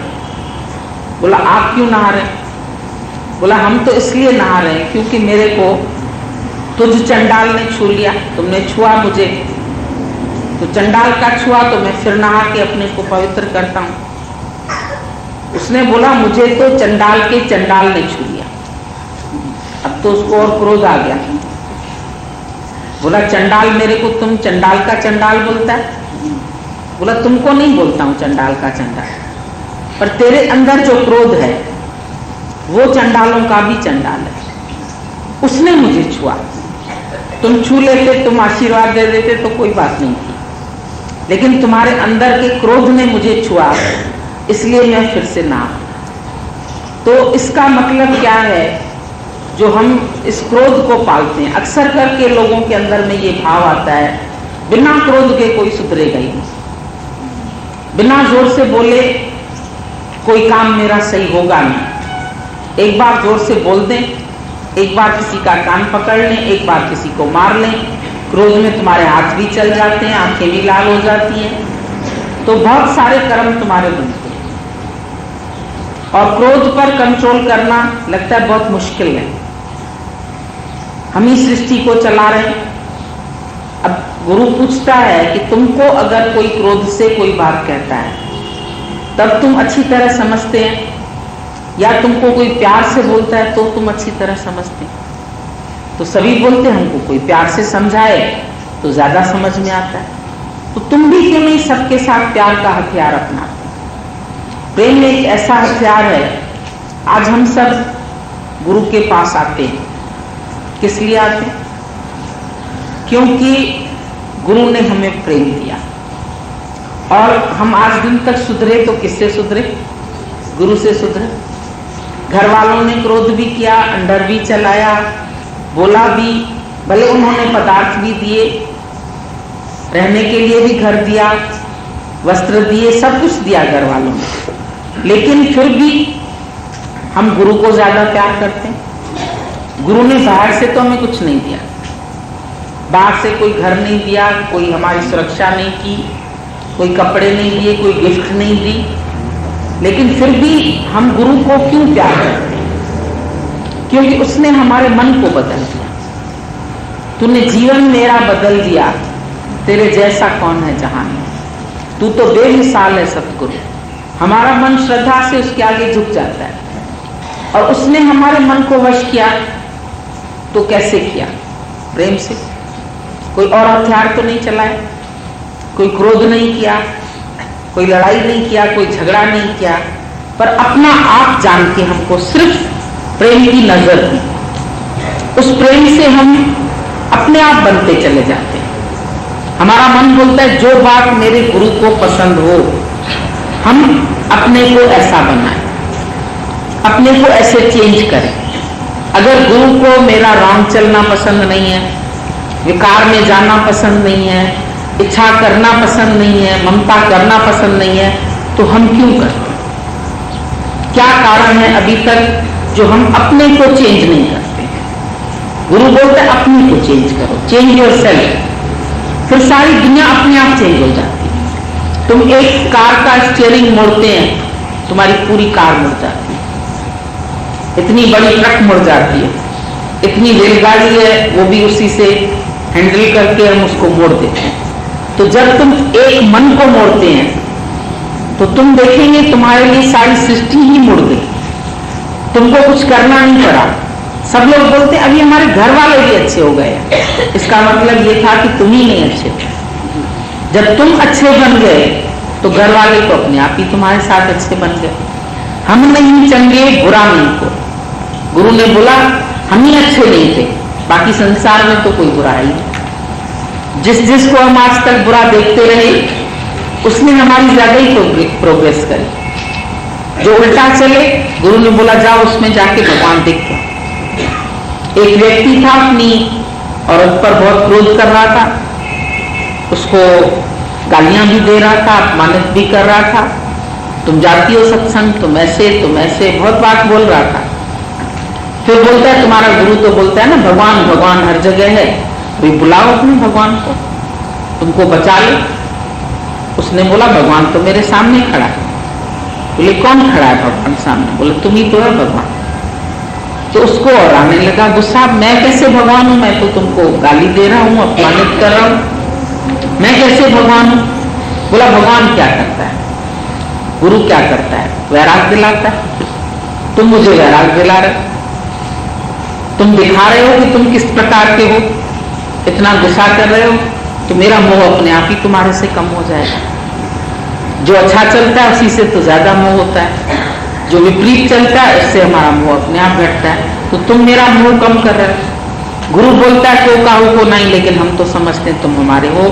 बोला आप क्यों नहा रहे? बोला हम तो इसलिए नहा रहे हैं क्योंकि मेरे को तुझ चंडाल ने छू लिया, तुमने छुआ मुझे, तो चंडाल का छुआ तो मैं फिर नहा के अपने को पवित्र करता हूं। उसने बोला मुझे तो चंडाल के चंडाल ने छू लिया। अब तो उसको और क्रोध आ गया, बोला चंडाल मेरे को तुम चंडाल का चंडाल बोलता है? बोला तुमको नहीं बोलता हूं चंडाल का चंडाल, पर तेरे अंदर जो क्रोध है वो चंडालों का भी चंडाल है। उसने मुझे छुआ, तुम छू लेते, तुम आशीर्वाद दे देते तो कोई बात नहीं थी, लेकिन तुम्हारे अंदर के क्रोध ने मुझे छुआ, इसलिए मैं फिर से ना। तो इसका मतलब क्या है, जो हम इस क्रोध को पालते हैं, अक्सर करके लोगों के अंदर में ये भाव आता है बिना क्रोध के कोई सुधरेगा ही नहीं, बिना जोर से बोले कोई काम मेरा सही होगा नहीं। एक बार जोर से बोल दें, एक बार किसी का कान पकड़ लें, एक बार किसी को मार लें, क्रोध में तुम्हारे हाथ भी चल जाते हैं, आंखें भी लाल हो जाती हैं, तो बहुत सारे कर्म तुम्हारे बनते हैं। और क्रोध पर कंट्रोल करना लगता है बहुत मुश्किल है। हम ही सृष्टि को चला रहे हैं। अब गुरु पूछता है कि तुमको अगर कोई क्रोध से कोई बात कहता है तब तुम अच्छी तरह समझते हैं, या तुमको कोई प्यार से बोलता है तो तुम अच्छी तरह समझते हैं? तो सभी बोलते हैं हमको कोई प्यार से समझाए तो ज्यादा समझ में आता है। तो तुम भी क्यों नहीं सबके साथ प्यार का हथियार अपनाते? प्रेम एक ऐसा हथियार है। आज हम सब गुरु के पास आते हैं, किस लिए आते हैं? क्योंकि गुरु ने हमें प्रेम दिया, और हम आज दिन तक सुधरे तो किससे सुधरे? गुरु से सुधरे। घर वालों ने क्रोध भी किया, अंडर भी चलाया, बोला भी, भले उन्होंने पदार्थ भी दिए, रहने के लिए भी घर दिया, वस्त्र दिए, सब कुछ दिया घर वालों ने, लेकिन फिर भी हम गुरु को ज्यादा प्यार करते हैं। गुरु ने बाहर से तो हमें कुछ नहीं दिया, बाहर से कोई घर नहीं दिया, कोई हमारी सुरक्षा नहीं की, कोई कपड़े नहीं दिए, कोई गिफ्ट नहीं दी, लेकिन फिर भी हम गुरु को क्यों प्यार करते हैं? क्योंकि उसने हमारे मन को बदल दिया। तूने जीवन मेरा बदल दिया, तेरे जैसा कौन है जहां में, तू तो बेमिसाल है सतगुरु। हमारा मन श्रद्धा से उसके आगे झुक जाता है, और उसने हमारे मन को वश किया तो कैसे किया? प्रेम से। कोई और हथियार तो नहीं चलाया, कोई क्रोध नहीं किया, कोई लड़ाई नहीं किया, कोई झगड़ा नहीं किया, पर अपना आप जान के हमको सिर्फ प्रेम की नजर दी। उस प्रेम से हम अपने आप बनते चले जाते हैं। हमारा मन बोलता है जो बात मेरे गुरु को पसंद हो, हम अपने को ऐसा बनाएं, अपने को ऐसे चेंज करें। अगर गुरु को मेरा रॉन्ग चलना पसंद नहीं है, विकार में जाना पसंद नहीं है, इच्छा करना पसंद नहीं है, ममता करना पसंद नहीं है, तो हम क्यों करते? क्या कारण है अभी तक जो हम अपने को चेंज नहीं करते? गुरु बोलते अपने को चेंज करो, चेंज योरसेल्फ, फिर सारी दुनिया अपने आप चेंज हो जाती है। तुम एक कार का स्टीयरिंग मोड़ते हैं, तुम्हारी पूरी कार मुड़ जाती है। इतनी बड़ी ट्रक मुड़ जाती है, इतनी रेलगाड़ी है, वो भी उसी से हैंडल करके हम उसको मोड़ देते हैं। तो जब तुम एक मन को मोड़ते हैं तो तुम देखेंगे तुम्हारे लिए सारी सृष्टि ही मुड़ गई, तुमको कुछ करना नहीं पड़ा। सब लोग बोलते हैं अभी हमारे घर वाले भी अच्छे हो गए, इसका मतलब ये था कि तुम ही नहीं अच्छे थे। जब तुम अच्छे बन गए तो घर वाले तो अपने आप ही तुम्हारे साथ अच्छे बन गए। हम नहीं चंगे, बुरा नहीं को। गुरु ने बोला हम ही अच्छे नहीं थे, बाकी संसार में तो कोई बुरा ही नहीं। जिस जिसको हम आज तक बुरा देखते रहे उसने हमारी ज्यादा ही प्रोग्रेस करी। जो उल्टा चले, गुरु ने बोला जाओ उसमें जाके भगवान दिख गया। एक व्यक्ति था अपनी औरत पर बहुत क्रोध कर रहा था, उसको गालियां भी दे रहा था, अपमानित भी कर रहा था। तुम जाती हो सत्संग, तुम ऐसे बहुत बात बोल रहा था। फिर बोलता है तुम्हारा गुरु तो बोलता है ना भगवान भगवान हर जगह है, कोई बुलाओ अपने भगवान को, तुमको बचा ले। उसने बोला भगवान तो मेरे सामने खड़ा है। बोले कौन खड़ा है भगवान सामने? बोले तुम ही तो है भगवान। तो उसको और आने लगा गुस्सा, मैं कैसे भगवान हूं, मैं तो तुमको गाली दे रहा हूं, अपमानित कर रहा हूं, मैं कैसे भगवान हूं। बोला भगवान क्या करता है, गुरु क्या करता है, वैराग दिलाता है। तुम मुझे वैराग दिला रहे, तुम दिखा रहे हो कि तुम किस प्रकार के हो, इतना गुस्सा कर रहे हो, तो मेरा मोह अपने आप ही तुम्हारे से कम हो जाएगा। जो अच्छा चलता है उसी से तो ज्यादा मोह होता है, जो विपरीत चलता है उससे हमारा मोह अपने आप घटता है। तो तुम मेरा मोह कम कर रहे हो। गुरु बोलता है को काहू को नहीं, लेकिन हम तो समझते हैं तुम हमारे हो,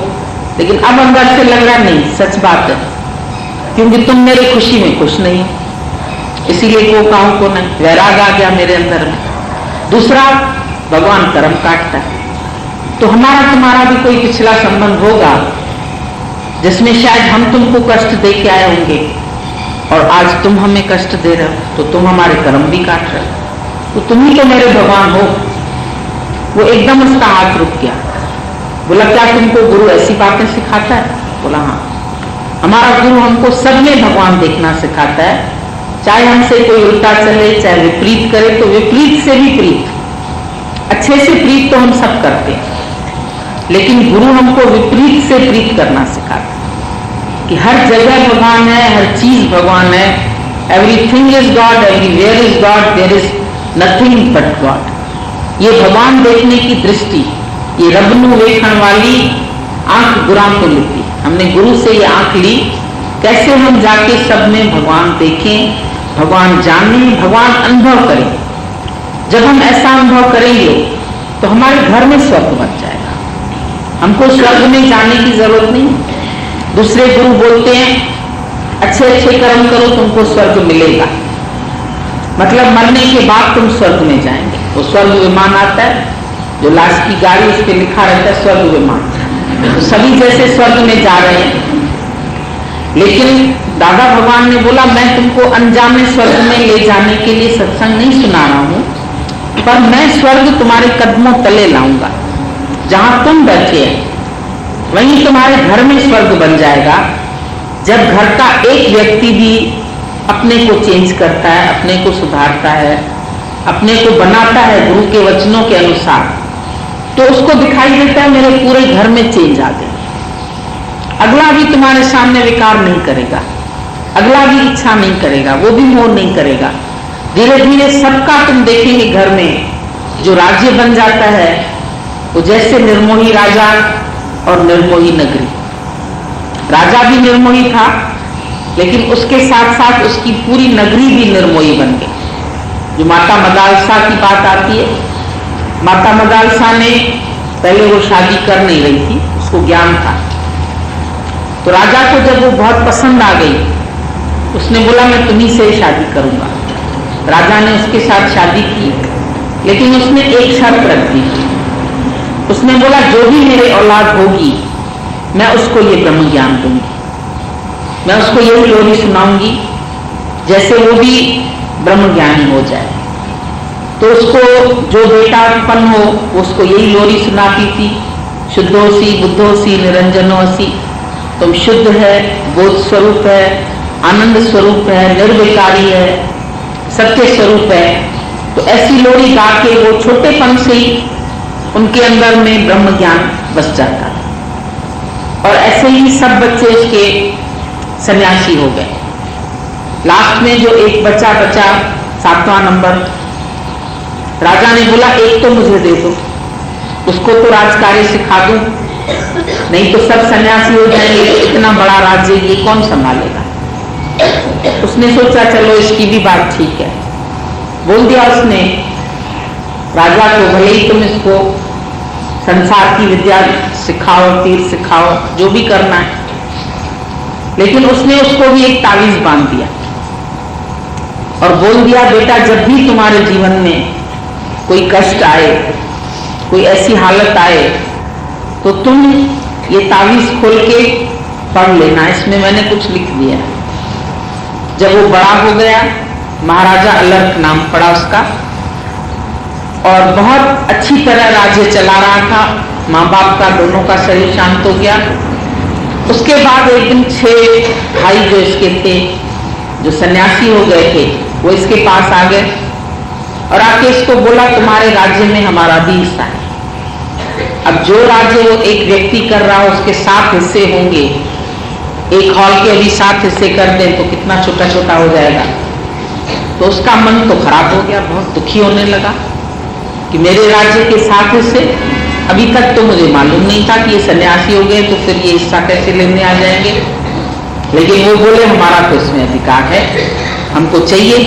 लेकिन अब अंदर से लग रहा नहीं सच बात है, क्योंकि तुम मेरी खुशी में खुश नहीं हो, इसीलिए को काहू को नहीं, वैराग आ गया मेरे अंदर में। दूसरा, भगवान कर्म काटता है। तो हमारा तुम्हारा भी कोई पिछला संबंध होगा जिसमें शायद हम तुमको कष्ट दे के आए होंगे और आज तुम हमें कष्ट दे रहे हो, तो तुम हमारे कर्म भी काट रहे हो, तो तुम ही तो मेरे भगवान हो। वो एकदम उसका हाथ रुक गया। बोला क्या तुमको गुरु ऐसी बातें सिखाता है? बोला हाँ, हमारा गुरु हमको सब में भगवान देखना सिखाता है, चाहे हमसे कोई उल्टा चले, चाहे विपरीत करे, तो विपरीत से भी प्रीत, अच्छे से प्रीत तो हम सब करते हैं, लेकिन गुरु हमको विपरीत से प्रीत करना सिखाता है कि हर जगह भगवान है, हर चीज भगवान है, everything is God, everywhere is God, there is nothing but God. ये भगवान देखने की दृष्टि, ये रबनु देखने वाली आंख गुरां को लिखी, हमने गुरु से ये आंख ली, कैसे हम जाके सब में भगवान देखें, भगवान जाने, भगवान अनुभव करें। जब हम ऐसा अनुभव करेंगे तो हमारे घर में स्वर्ग बन जाएगा। हमको स्वर्ग में जाने की जरूरत नहीं। दूसरे गुरु बोलते हैं अच्छे अच्छे कर्म करो तुमको स्वर्ग मिलेगा, मतलब मरने के बाद तुम स्वर्ग में जाएंगे। वो स्वर्ग विमान आता है, जो लाश की गाड़ी, उस पर लिखा रहता है स्वर्ग विमान, तो सभी जैसे स्वर्ग में जा रहे हैं। लेकिन दादा भगवान ने बोला मैं तुमको अनजाने स्वर्ग में ले जाने के लिए सत्संग नहीं सुना रहा हूं, पर मैं स्वर्ग तुम्हारे कदमों तले लाऊंगा। जहां तुम बैठे हैं वहीं तुम्हारे घर में स्वर्ग बन जाएगा। जब घर का एक व्यक्ति भी अपने को चेंज करता है, अपने को सुधारता है, अपने को बनाता है गुरु के वचनों के अनुसार, तो उसको दिखाई देता है मेरे पूरे घर में चेंज आ गई। अगला भी तुम्हारे सामने विकार नहीं करेगा, अगला भी इच्छा नहीं करेगा, वो भी मोह नहीं करेगा। धीरे धीरे सबका तुम देखेंगे घर में जो राज्य बन जाता है, वो जैसे निर्मोही राजा और निर्मोही नगरी। राजा भी निर्मोही था, लेकिन उसके साथ साथ उसकी पूरी नगरी भी निर्मोही बन गई। जो माता मदालसा की बात आती है, माता मदालसा ने पहले वो शादी कर नहीं रही थी, उसको ज्ञान था, तो राजा को जब वो बहुत पसंद आ गई, उसने बोला मैं तुम्ही से शादी करूंगा। राजा ने उसके साथ शादी की, लेकिन उसने एक शर्त रख दी। उसने बोला जो भी मेरे औलाद होगी मैं उसको ये ब्रह्म ज्ञान दूंगी, मैं उसको यही लोरी सुनाऊंगी जैसे वो भी ब्रह्म ज्ञानी हो जाए। तो उसको जो बेटा उत्पन्न हो उसको यही लोरी सुनाती थी, शुद्धोसी बुद्धोसी निरंजनोसी, तुम शुद्ध है, बोध स्वरूप है, आनंद स्वरूप है, निर्विकारी है, सत्य स्वरूप है। तो ऐसी लोरी गा के वो छोटेपन से ही उनके अंदर में ब्रह्म ज्ञान बस जाता था। और ऐसे ही सब बच्चे उसके सन्यासी हो गए। लास्ट में जो एक बच्चा बचा 7वां नंबर, राजा ने बोला एक तो मुझे दे दो, उसको तो राजकार्य सिखा दूं, नहीं तो सब सन्यासी हो जाएंगे, इतना बड़ा राज्य ये कौन संभालेगा। उसने सोचा चलो इसकी भी बात ठीक है, बोल दिया उसने राजा को भले ही तुम इसको संसार की विद्या सिखाओ, तीर सिखाओ, जो भी करना है, लेकिन उसने उसको भी एक तावीज बांध दिया और बोल दिया बेटा जब भी तुम्हारे जीवन में कोई कष्ट आए, कोई ऐसी हालत आए, तो तुम ये तावीज खोल के पढ़ लेना, इसमें मैंने कुछ लिख दिया। जब वो बड़ा हो गया, महाराजा अलर्क नाम पड़ा उसका, और बहुत अच्छी तरह राज्य चला रहा था, माँ बाप का दोनों का शरीर शांत हो गया। उसके बाद एक दिन 6 भाई जो इसके थे, जो सन्यासी हो गए थे, वो इसके पास आ गए और आके इसको बोला तुम्हारे राज्य में हमारा भी हिस्सा है। अब जो राज्य वो एक व्यक्ति कर रहा है उसके 7 हिस्से होंगे, एक हॉल के अभी 7 हिस्से कर दें तो कितना छोटा छोटा हो जाएगा। तो उसका मन तो खराब हो गया, बहुत दुखी होने लगा कि मेरे राज्य के 7 हिस्से, अभी तक तो मुझे मालूम नहीं था कि ये सन्यासी हो गए तो फिर ये हिस्सा कैसे लेने आ जाएंगे। लेकिन वो बोले हमारा तो इसमें अधिकार है, हमको चाहिए।